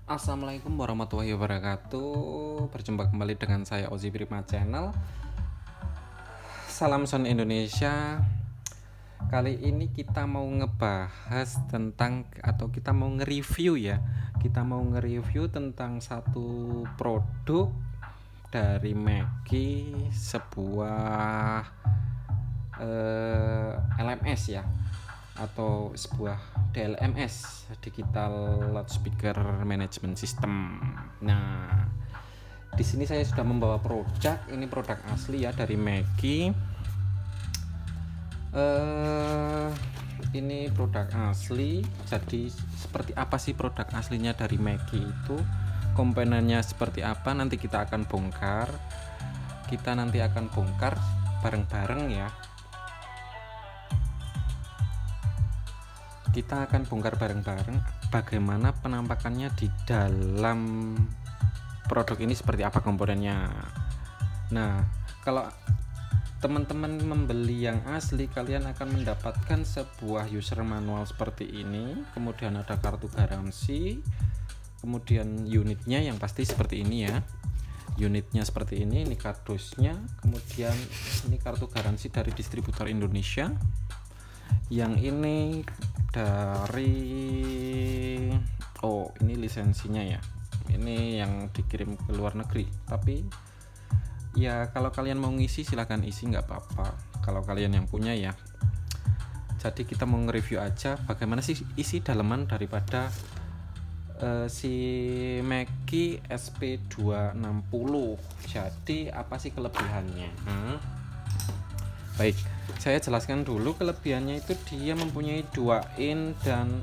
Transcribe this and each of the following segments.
Assalamualaikum warahmatullahi wabarakatuh. Berjumpa kembali dengan saya Ozi Prima Channel. Salam Sound Indonesia. Kali ini kita mau ngebahas tentang atau kita mau nge-review ya. Kita mau nge-review tentang satu produk dari Maggi, sebuah LMS ya, atau sebuah DLMS, Digital Loudspeaker Management System. Nah, di sini saya sudah membawa produk. Ini produk asli ya dari Maggi. Ini produk asli. Jadi seperti apa sih produk aslinya dari Maggi itu? Komponennya seperti apa? Nanti kita akan bongkar. Kita nanti akan bongkar bareng-bareng ya. Kita akan bongkar bareng-bareng bagaimana penampakannya di dalam produk ini, seperti apa komponennya. Nah, kalau teman-teman membeli yang asli, kalian akan mendapatkan sebuah user manual seperti ini, kemudian ada kartu garansi, kemudian unitnya yang pasti seperti ini ya. Unitnya seperti ini kardusnya, kemudian ini kartu garansi dari distributor Indonesia. Yang ini dari ini lisensinya ya. Ini yang dikirim ke luar negeri. Tapi ya kalau kalian mau ngisi silahkan isi, nggak apa-apa kalau kalian yang punya ya. Jadi kita mau nge-review aja bagaimana sih isi daleman daripada si Maggi SP260. Jadi apa sih kelebihannya? Baik, saya jelaskan dulu kelebihannya. Itu dia mempunyai 2 in dan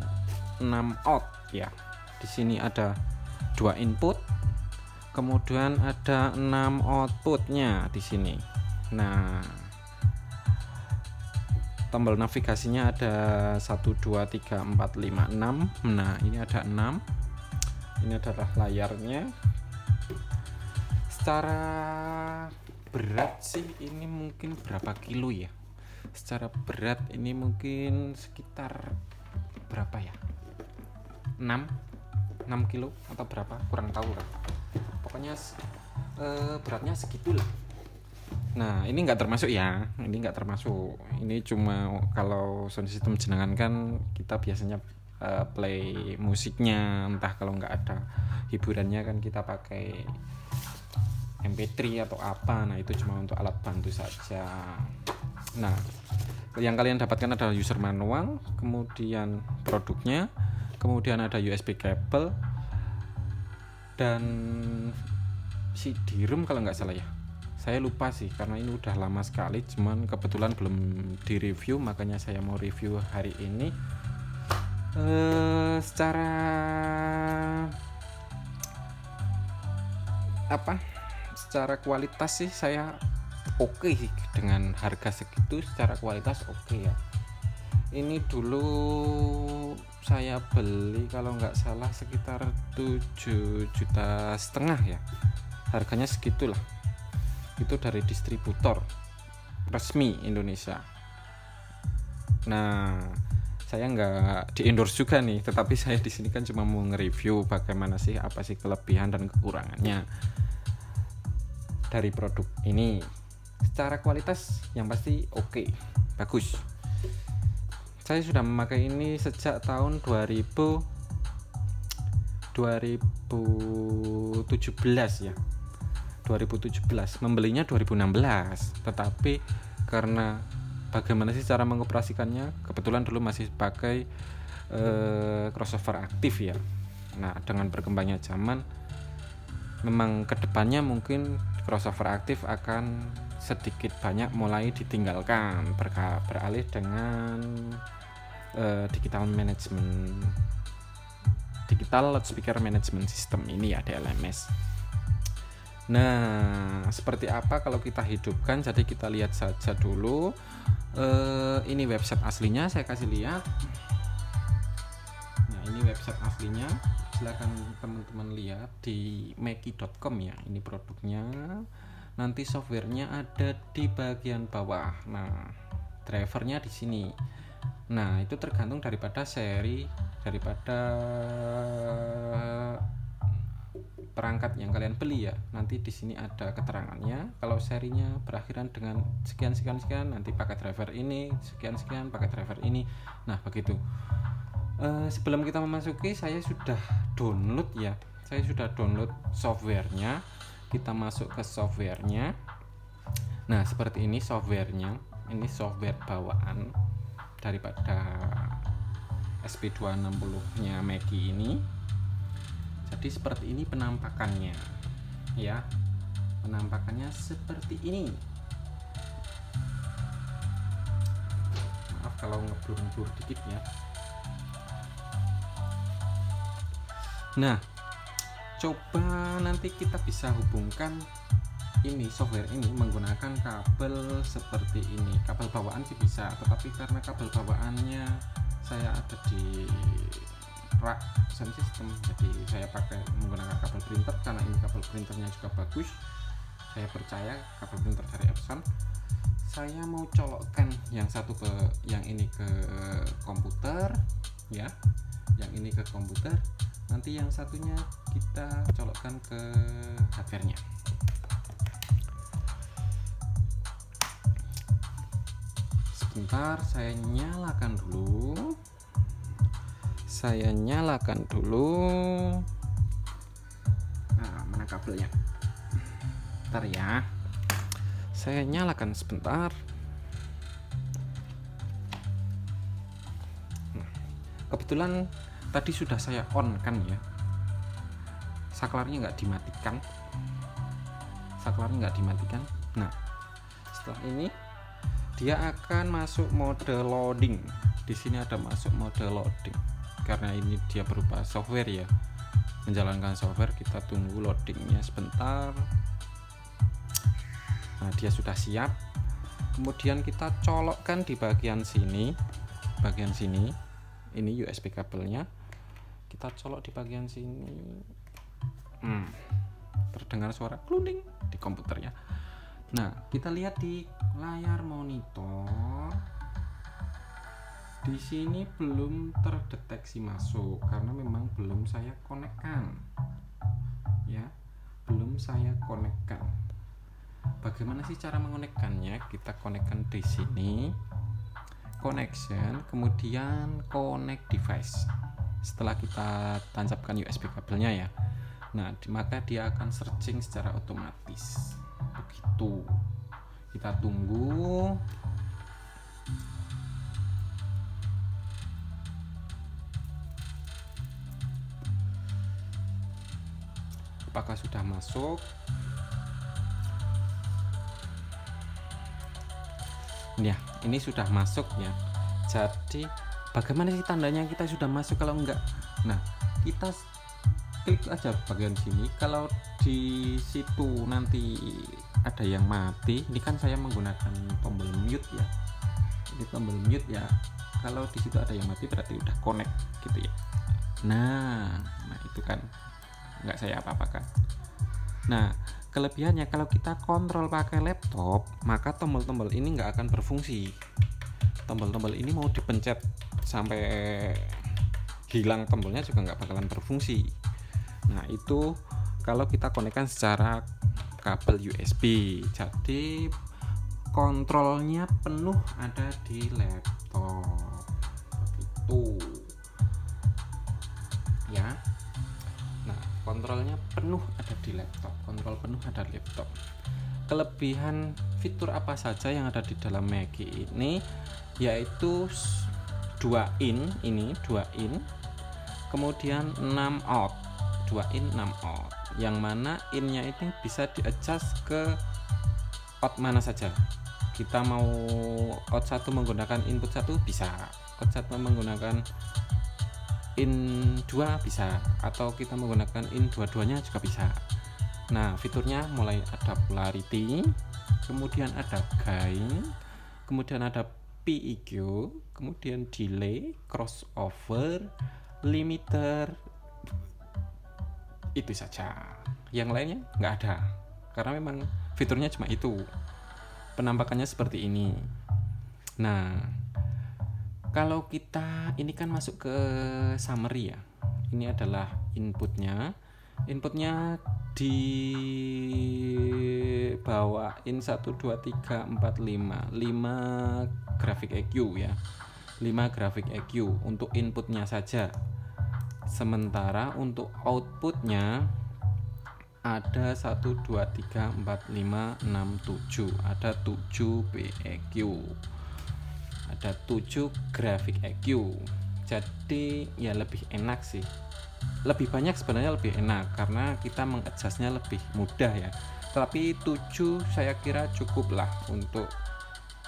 6 out ya. Di sini ada 2 input, kemudian ada 6 outputnya di sini. Nah, tombol navigasinya ada 1 2 3 4 5 6. Nah, ini ada 6. Ini adalah layarnya. Secara berat sih ini mungkin berapa kilo ya? Secara berat ini mungkin sekitar berapa ya? 6 kilo atau berapa? Kurang tahu lah. Pokoknya beratnya segitulah. Nah, ini nggak termasuk ya. Ini nggak termasuk. Ini cuma kalau sound system jenengan kan kita biasanya play musiknya, entah kalau nggak ada hiburannya kan kita pakai MP3 atau apa. Nah, itu cuma untuk alat bantu saja. Nah, yang kalian dapatkan adalah user manual, kemudian produknya, kemudian ada USB kabel dan CD-ROM kalau nggak salah ya. Saya lupa sih karena ini udah lama sekali, cuman kebetulan belum di review, makanya saya mau review hari ini. Secara secara kualitas sih saya oke sih, dengan harga segitu secara kualitas oke ya. Ini dulu saya beli kalau nggak salah sekitar 7,5 juta ya, harganya segitulah. Itu dari distributor resmi Indonesia. Nah, saya nggak di endorse juga nih, tetapi saya di sini kan cuma mau nge-review bagaimana sih, apa sih kelebihan dan kekurangannya dari produk ini. Secara kualitas yang pasti oke, bagus. Saya sudah memakai ini sejak tahun 2017 ya. 2017, membelinya 2016, tetapi karena bagaimana sih cara mengoperasikannya, kebetulan dulu masih pakai crossover aktif ya. Nah, dengan berkembangnya zaman, memang kedepannya mungkin crossover aktif akan sedikit banyak mulai ditinggalkan, beralih dengan digital loudspeaker management system ini ya, DLMS. Nah, seperti apa kalau kita hidupkan? Jadi kita lihat saja dulu. Ini website aslinya, saya kasih lihat. Nah, ini website aslinya. Silakan teman-teman lihat di maggi.com ya. Ini produknya. Nanti softwarenya ada di bagian bawah. Nah, drivernya di sini. Nah, itu tergantung daripada seri, daripada perangkat yang kalian beli ya. Nanti di sini ada keterangannya. Kalau serinya berakhiran dengan sekian sekian sekian, nanti pakai driver ini, sekian sekian pakai driver ini. Nah begitu. Sebelum kita memasuki, saya sudah download ya. Saya sudah download softwarenya. Kita masuk ke softwarenya. Nah seperti ini softwarenya. Ini software bawaan daripada SP260-nya Maggie ini. Jadi seperti ini penampakannya ya. Penampakannya seperti ini. Maaf kalau ngeblur-ngeblur dikit ya. Nah coba nanti kita bisa hubungkan ini software ini menggunakan kabel seperti ini. Kabel bawaan sih bisa, tetapi karena kabel bawaannya saya ada di rak sound system, jadi saya pakai menggunakan kabel printer karena ini kabel printernya juga bagus. Saya percaya kabel printer dari Epson. Saya mau colokkan yang satu ke yang ini ke komputer ya, yang ini ke komputer, nanti yang satunya kita colokkan ke hardware-nya. Sebentar, saya nyalakan dulu. Nah, mana kabelnya? Bentar ya. Saya nyalakan sebentar. Nah, kebetulan tadi sudah saya on kan ya. Saklarnya nggak dimatikan. Nah, setelah ini dia akan masuk mode loading. Di sini ada masuk mode loading karena ini dia berupa software ya. Menjalankan software, kita tunggu loadingnya sebentar. Nah dia sudah siap. Kemudian kita colokkan di bagian sini. Ini USB kabelnya. Kita colok di bagian sini. Terdengar suara klunding di komputernya. Nah, kita lihat di layar monitor. Di sini belum terdeteksi masuk karena memang belum saya konekkan. Ya, belum saya konekkan. Bagaimana sih cara mengonekkannya? Kita konekkan di sini. Connection, kemudian connect device. Setelah kita tancapkan USB kabelnya ya. Nah, maka dia akan searching secara otomatis. Begitu, kita tunggu. Apakah sudah masuk? Ya, ini sudah masuk ya. Jadi bagaimana sih tandanya kita sudah masuk kalau enggak? Nah, kita klik aja bagian sini. Kalau di situ nanti ada yang mati, ini kan saya menggunakan tombol mute ya. Ini tombol mute ya. Kalau di situ ada yang mati berarti udah connect gitu ya. Nah itu kan nggak saya apa-apakan. Nah kelebihannya kalau kita kontrol pakai laptop, maka tombol-tombol ini nggak akan berfungsi. Tombol-tombol ini mau dipencet sampai hilang tombolnya juga nggak bakalan berfungsi. Nah itu kalau kita konekkan secara kabel USB, jadi kontrolnya penuh ada di laptop begitu ya. Nah kontrolnya penuh ada di laptop, kontrol penuh ada di laptop. Kelebihan fitur apa saja yang ada di dalam Maggie ini, yaitu 2 in, kemudian 6 out, 2 in 6 out, yang mana innya itu bisa di-adjust ke out mana saja. Kita mau out 1 menggunakan input 1 bisa, out 1 menggunakan in 2 bisa, atau kita menggunakan in dua-duanya juga bisa. Nah fiturnya mulai ada polarity, kemudian ada gain, kemudian ada PEQ, kemudian delay, crossover, limiter, itu saja. Yang lainnya nggak ada karena memang fiturnya cuma itu. Penampakannya seperti ini. Nah kalau kita ini kan masuk ke summary ya, ini adalah inputnya, Inputnya dibawain 1 2 3 4 5 grafik EQ ya, 5 grafik EQ untuk inputnya saja. Sementara untuk outputnya ada 1 2 3 4 5 6 7, ada 7 BEQ, ada 7 grafik EQ. Jadi ya lebih enak sih, lebih banyak sebenarnya lebih enak karena kita mengadjustnya lebih mudah ya. Tapi 7 saya kira cukup lah untuk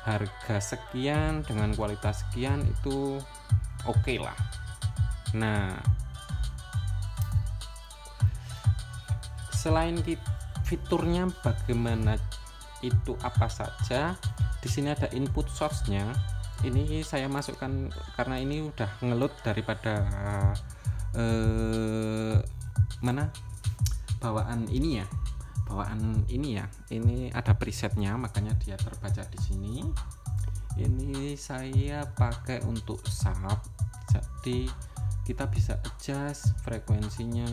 harga sekian dengan kualitas sekian, itu oke lah. Nah, selain fiturnya bagaimana itu apa saja, di sini ada input source-nya. Ini saya masukkan karena ini udah ngeload daripada mana bawaan ini ya, ini ada presetnya, makanya dia terbaca di sini. Ini saya pakai untuk sub, jadi kita bisa adjust frekuensinya,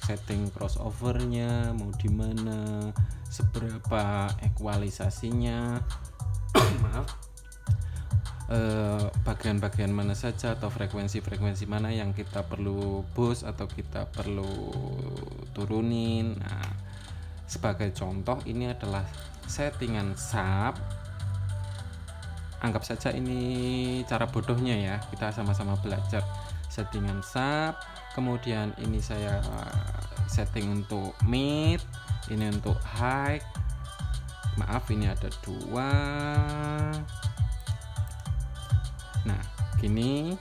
setting crossovernya mau di mana, seberapa ekualisasinya maaf, bagian-bagian mana saja atau frekuensi mana yang kita perlu boost atau kita perlu turunin. Nah, sebagai contoh ini adalah settingan sub. Anggap saja ini cara bodohnya ya, kita sama-sama belajar. Settingan sub, kemudian ini saya setting untuk mid, ini untuk high. Maaf, ini ada 2. Nah, gini.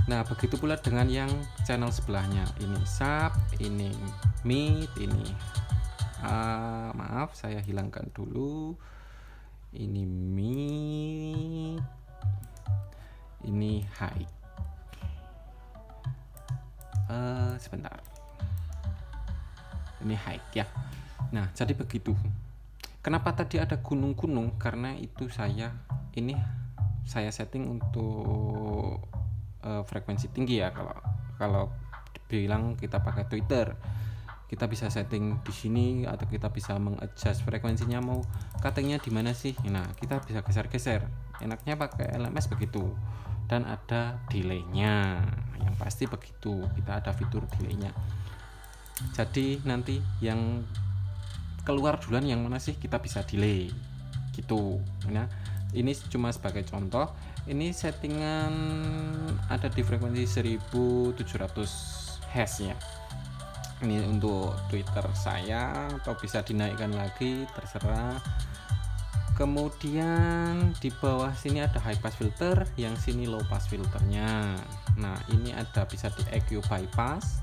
Nah, begitu pula dengan yang channel sebelahnya. Ini sub, ini mid, ini maaf, saya hilangkan dulu. Ini mid, ini high. Sebentar. Ini high ya. Nah, jadi begitu. Kenapa tadi ada gunung-gunung? Karena itu saya setting untuk frekuensi tinggi ya. Kalau bilang kita pakai Twitter, kita bisa setting di sini atau kita bisa mengadjust frekuensinya, mau cuttingnya di mana sih. Nah, kita bisa geser-geser. Enaknya pakai LMS begitu. Dan ada delaynya, yang pasti begitu, kita ada fitur delaynya. Jadi nanti yang keluar duluan yang mana sih, kita bisa delay gitu. Nah, ini cuma sebagai contoh. Ini settingan ada di frekuensi 1700 Hz ya. Ini untuk Twitter saya, atau bisa dinaikkan lagi terserah. Kemudian di bawah sini ada high pass filter, yang sini low pass filternya. Nah, ini ada bisa di EQ bypass,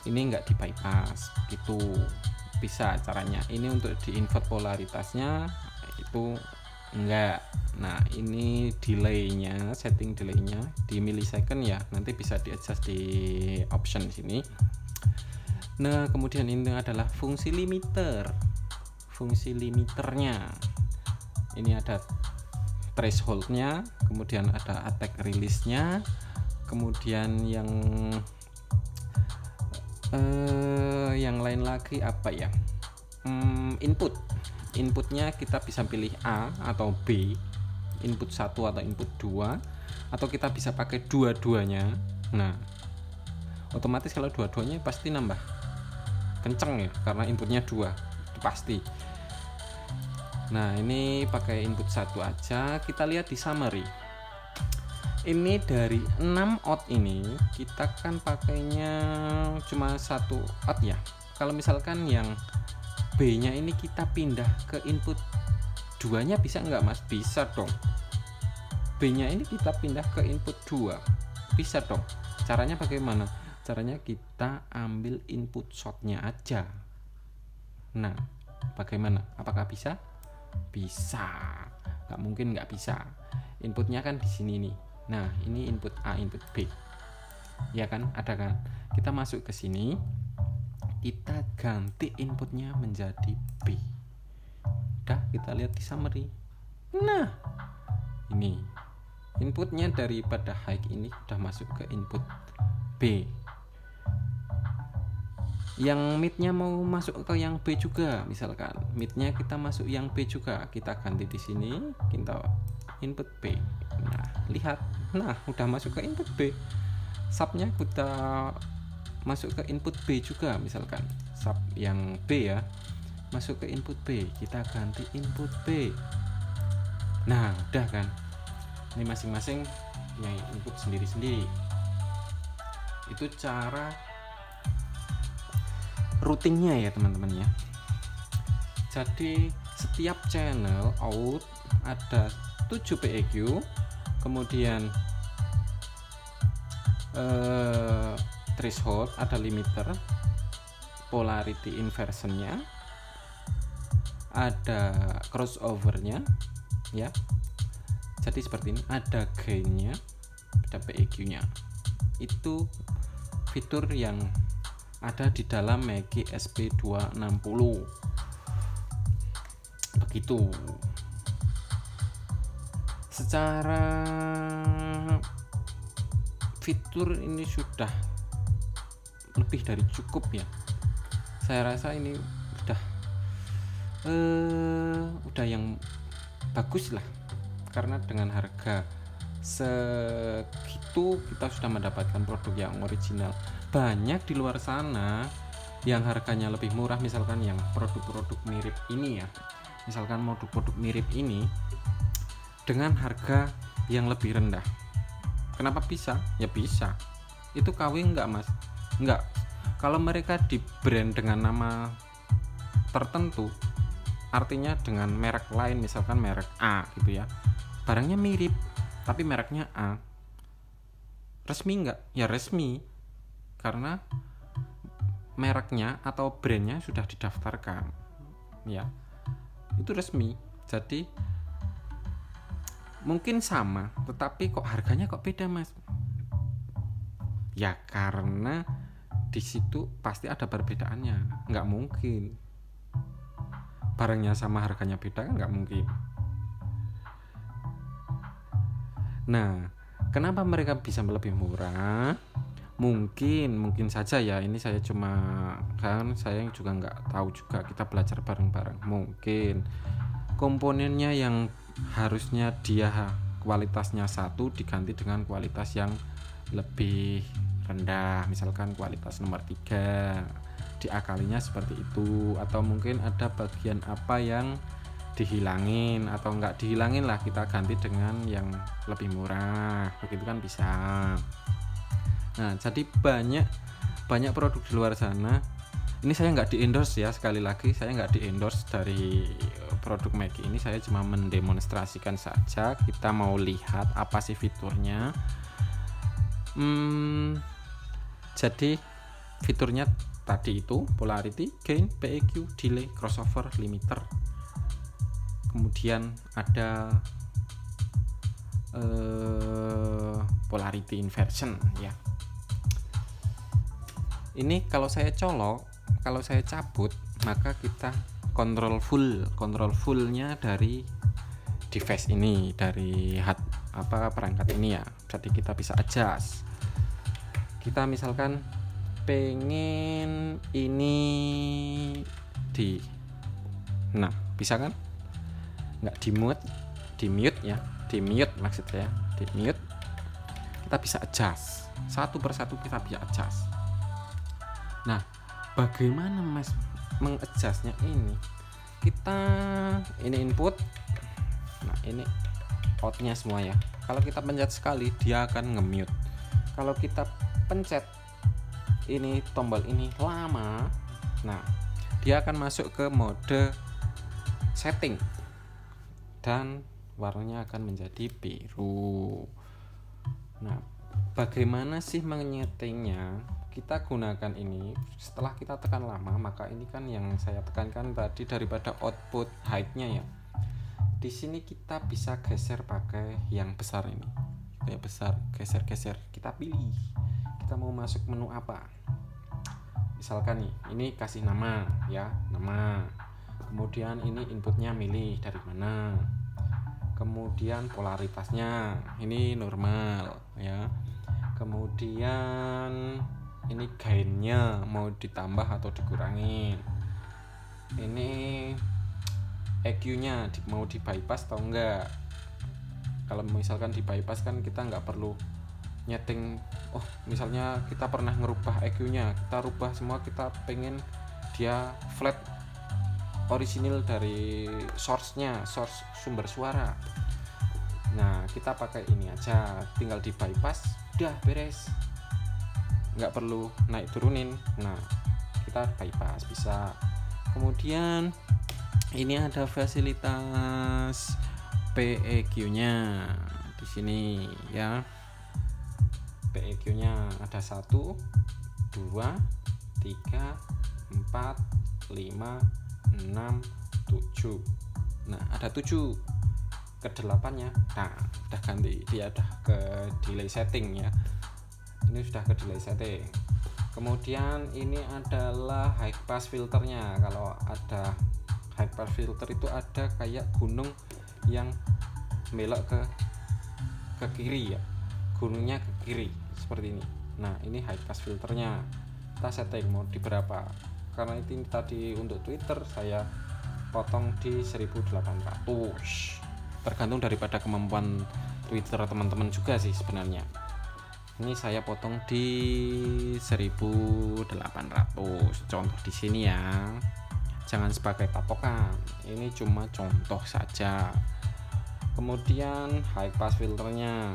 ini enggak di bypass gitu, bisa caranya. Ini untuk di invert polaritasnya, itu enggak. Nah, ini delaynya, setting delaynya di millisecond ya, nanti bisa di adjust di option sini. Nah, kemudian ini adalah fungsi limiter. Fungsi limiternya ini ada thresholdnya, kemudian ada attack release-nya, kemudian yang lain lagi apa ya, inputnya kita bisa pilih A atau B, input 1 atau input 2, atau kita bisa pakai dua-duanya. Nah, otomatis kalau dua-duanya pasti nambah kenceng ya, karena inputnya 2 itu pasti. Nah, ini pakai input 1 aja. Kita lihat di summary. Ini dari 6 out ini kita kan pakainya cuma 1 out ya. Kalau misalkan yang B nya ini kita pindah ke input 2 nya bisa nggak mas? Bisa dong. B nya ini kita pindah ke input 2, bisa dong. Caranya bagaimana? Caranya kita ambil input short-nya aja. Nah, bagaimana? Apakah bisa? Bisa. Nggak mungkin nggak bisa. Inputnya kan di sini nih. Nah, ini input A, input B. Ya kan? Ada kan? Kita masuk ke sini. Kita ganti inputnya menjadi B. Udah, kita lihat di summary. Nah, ini inputnya daripada high ini udah masuk ke input B. Yang midnya mau masuk ke yang B juga, misalkan midnya kita masuk yang B juga, kita ganti di sini, kita input B. Nah lihat, nah udah masuk ke input B. Subnya kita masuk ke input B juga, misalkan sub yang B ya masuk ke input B, kita ganti input B. Nah udah kan, ini masing-masing punya input sendiri-sendiri. Itu cara routingnya ya teman-teman ya. Jadi setiap channel out ada 7 PEQ, kemudian threshold, ada limiter, polarity inversionnya, ada crossovernya ya. Jadi seperti ini, ada gainnya, ada PEQ-nya. Itu fitur yang ada di dalam Mackie SP260. Begitu. Secara fitur ini sudah lebih dari cukup ya. Saya rasa ini udah yang bagus lah, karena dengan harga segitu kita sudah mendapatkan produk yang original. Banyak di luar sana yang harganya lebih murah, misalkan yang produk-produk mirip ini ya, misalkan produk-produk mirip ini dengan harga yang lebih rendah. Kenapa bisa? Ya bisa. Itu KW enggak mas? Enggak. Kalau mereka di brand dengan nama tertentu, artinya dengan merek lain, misalkan merek A gitu ya, barangnya mirip tapi mereknya A, resmi enggak? Ya resmi, karena mereknya atau brandnya sudah didaftarkan ya, itu resmi. Jadi mungkin sama, tetapi kok harganya kok beda mas? Ya karena di situ pasti ada perbedaannya, nggak mungkin barangnya sama harganya beda, kan nggak mungkin. Nah kenapa mereka bisa lebih murah? Mungkin saja ya, ini saya cuma, kan saya juga nggak tahu juga, kita belajar bareng-bareng. Mungkin komponennya yang harusnya dia kualitasnya 1 diganti dengan kualitas yang lebih rendah, misalkan kualitas nomor 3, diakalinya seperti itu. Atau mungkin ada bagian apa yang dihilangin, atau nggak dihilangin lah, kita ganti dengan yang lebih murah, begitu kan bisa. Nah jadi banyak produk di luar sana. Ini saya nggak di endorse ya, sekali lagi saya nggak di endorse dari produk Mackie ini, saya cuma mendemonstrasikan saja. Kita mau lihat apa sih fiturnya. Jadi fiturnya tadi itu polarity, gain, PEQ, delay, crossover, limiter. Kemudian ada polarity inversion ya. Ini kalau saya colok, kalau saya cabut, maka kita control fullnya dari device ini, dari perangkat ini ya. Jadi kita bisa adjust. Kita misalkan pengen ini nah bisa kan? Nggak di mute ya, di mute maksud saya, di mute. Kita bisa adjust satu persatu, kita bisa adjust. Nah bagaimana mas mengadjustnya ini? Kita ini input, nah ini outnya semua ya. Kalau kita pencet sekali dia akan nge-mute. Kalau kita pencet ini tombol ini lama, nah dia akan masuk ke mode setting dan warnanya akan menjadi biru. Nah bagaimana sih menyetingnya? Kita gunakan ini, setelah kita tekan lama, maka ini kan yang saya tekankan tadi, daripada output height-nya ya. Di sini kita bisa geser pakai yang besar ini, kayak besar, geser. Kita pilih, kita mau masuk menu apa. Misalkan nih, ini kasih nama ya, nama. Kemudian ini inputnya milih dari mana. Kemudian polaritasnya ini normal ya. Kemudian ini gainnya mau ditambah atau dikurangin, ini EQ nya mau di bypass atau enggak. Kalau misalkan di bypass kan kita nggak perlu nyeting, misalnya kita pernah ngerubah EQ nya, kita rubah semua, kita pengen dia flat orisinil dari source sumber suara. Nah kita pakai ini aja, tinggal di bypass, udah beres, nggak perlu naik turunin. Nah kita bypass bisa. Kemudian ini ada fasilitas PEQ nya di sini ya. PEQ nya ada 1, 2, 3, 4, 5, 6, 7. Nah ada 7 ke 8 nya. Nah udah ganti, dia udah ke delay setting ya. Ini sudah ke delay setting. Kemudian ini adalah high pass filternya. Kalau ada high pass filter itu ada kayak gunung yang belok ke kiri ya, gunungnya ke kiri seperti ini. Nah ini high pass filternya, kita setting mau di berapa. Karena itu tadi untuk Twitter saya potong di 1800, tergantung daripada kemampuan Twitter teman-teman juga sih sebenarnya. Ini saya potong di 1800 contoh di sini ya, jangan sebagai patokan, ini cuma contoh saja. Kemudian high pass filternya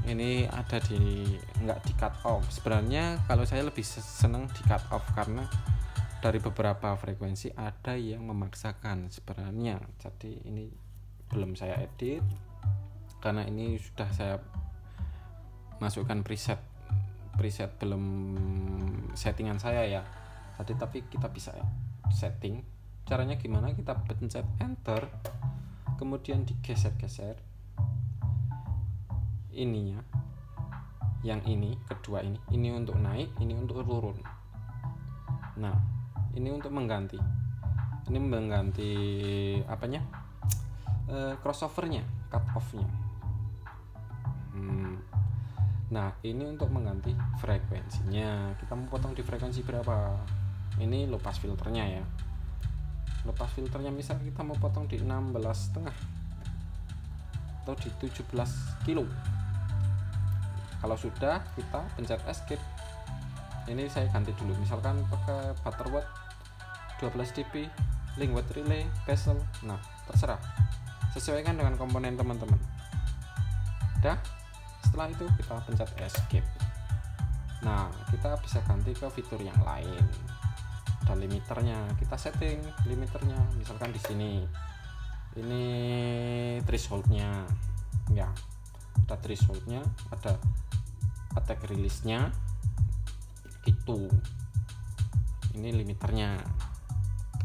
ini ada nggak di cut off. Sebenarnya kalau saya lebih seneng di cut off, karena dari beberapa frekuensi ada yang memaksakan sebenarnya. Jadi ini belum saya edit, karena ini sudah saya masukkan preset belum settingan saya ya. Tapi kita bisa setting. Caranya gimana? Kita pencet enter, kemudian digeser-geser ininya, yang ini kedua, ini untuk naik, ini untuk turun. Nah ini untuk mengganti apanya, crossovernya, cut offnya. Nah ini untuk mengganti frekuensinya, kita mau potong di frekuensi berapa. Ini low pass filternya ya. Low pass filternya misal kita mau potong di 16,5 atau di 17 kilo. Kalau sudah, kita pencet escape. Ini saya ganti dulu, misalkan pakai Butterworth 12 dB, Lingwood Relay, bezel. Nah terserah, sesuaikan dengan komponen teman-teman. Udah, setelah itu kita pencet escape. Nah kita bisa ganti ke fitur yang lain. Ada limiternya, kita setting limiternya, misalkan di sini ini thresholdnya ya, ada thresholdnya, ada attack release nya gitu. Ini limiternya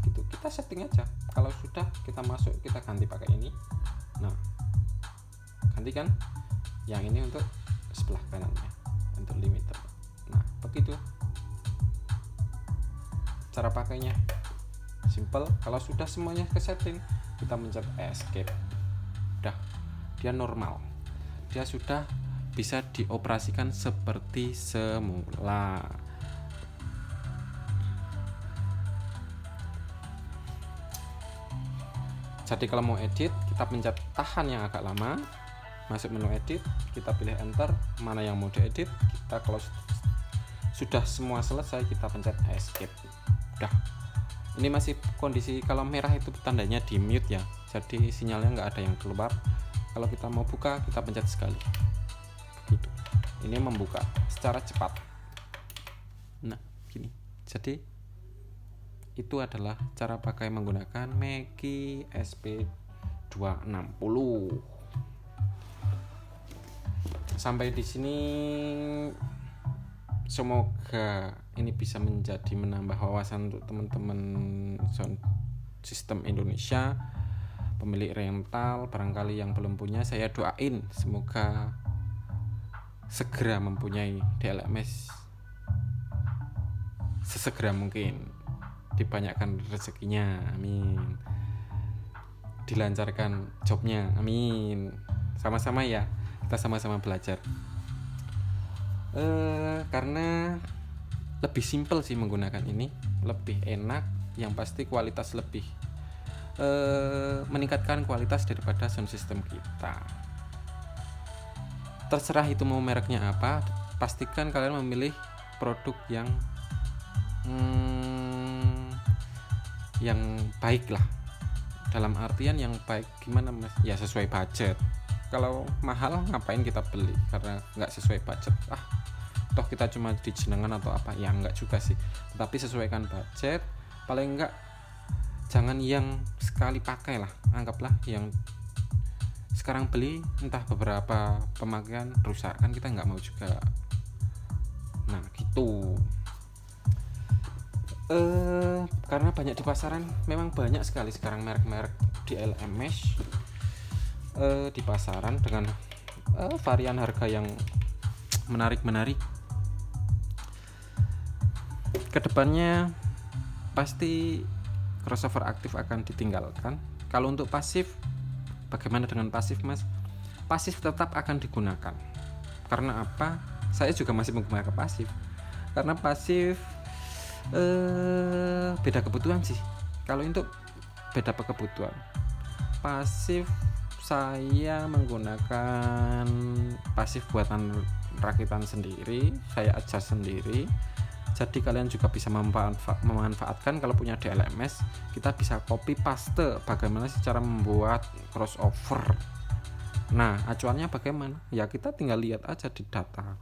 gitu, kita setting aja. Kalau sudah kita masuk, kita ganti pakai ini. Nah ganti kan, yang ini untuk sebelah kanannya, untuk limiter. Nah begitu cara pakainya, simple. Kalau sudah semuanya ke setting, kita mencet escape. Udah, dia normal, dia sudah bisa dioperasikan seperti semula. Jadi kalau mau edit, kita pencet tahan yang agak lama, masuk menu edit, kita pilih enter, mana yang mau diedit. Kita kalau sudah semua selesai, kita pencet escape. Udah, ini masih kondisi kalau merah itu tandanya di mute ya, jadi sinyalnya nggak ada yang keluar. Kalau kita mau buka, kita pencet sekali gitu. Ini membuka secara cepat. Nah gini, jadi itu adalah cara pakai menggunakan Mackie SP260. Sampai di sini semoga ini bisa menambah wawasan untuk teman-teman sound system Indonesia, pemilik rental. Barangkali yang belum punya, saya doain semoga segera mempunyai DLMS sesegera mungkin, dibanyakkan rezekinya, amin, dilancarkan jobnya, amin. Sama-sama ya, kita sama-sama belajar. Karena lebih simple sih menggunakan ini, lebih enak, yang pasti kualitas lebih meningkatkan kualitas daripada sound system kita. Terserah itu mau mereknya apa, pastikan kalian memilih produk yang baik lah. Dalam artian yang baik gimana mas? Ya sesuai budget. Kalau mahal ngapain kita beli karena nggak sesuai budget, toh kita cuma dijenengan atau apa, ya nggak juga sih. Tapi sesuaikan budget, paling enggak jangan yang sekali pakai lah, anggaplah yang sekarang beli entah beberapa pemakaian rusak, kan kita nggak mau juga. Nah gitu. Karena banyak di pasaran, memang banyak sekali sekarang merek-merek DLM mesh di pasaran dengan varian harga yang menarik. Kedepannya pasti crossover aktif akan ditinggalkan. Kalau untuk pasif, bagaimana dengan pasif mas? Pasif tetap akan digunakan. Karena apa? Saya juga masih menggunakan pasif. Karena pasif beda kebutuhan sih. Kalau untuk beda kebutuhan, pasif saya menggunakan pasif buatan rakitan sendiri, saya adjust sendiri. Jadi kalian juga bisa memanfaatkan kalau punya DLMS, kita bisa copy paste bagaimana sih cara membuat crossover. Nah acuannya bagaimana? Ya kita tinggal lihat aja di data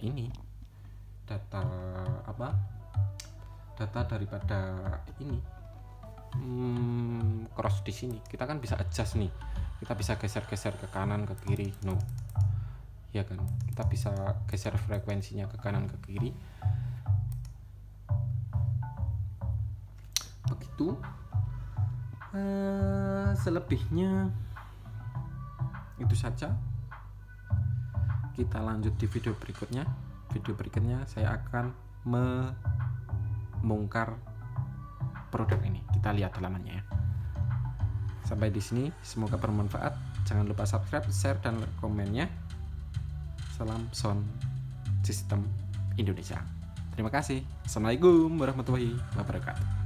ini, data daripada ini cross di sini. Kita kan bisa adjust nih, kita bisa geser ke kanan ke kiri, ya kan, kita bisa geser frekuensinya ke kanan ke kiri. Begitu. Selebihnya itu saja. Kita lanjut di video berikutnya. Saya akan membongkar produk ini. Kita lihat halamannya ya. Sampai di sini, semoga bermanfaat. Jangan lupa subscribe, share, dan komennya. Salam Sound System Indonesia. Terima kasih. Assalamualaikum warahmatullahi wabarakatuh.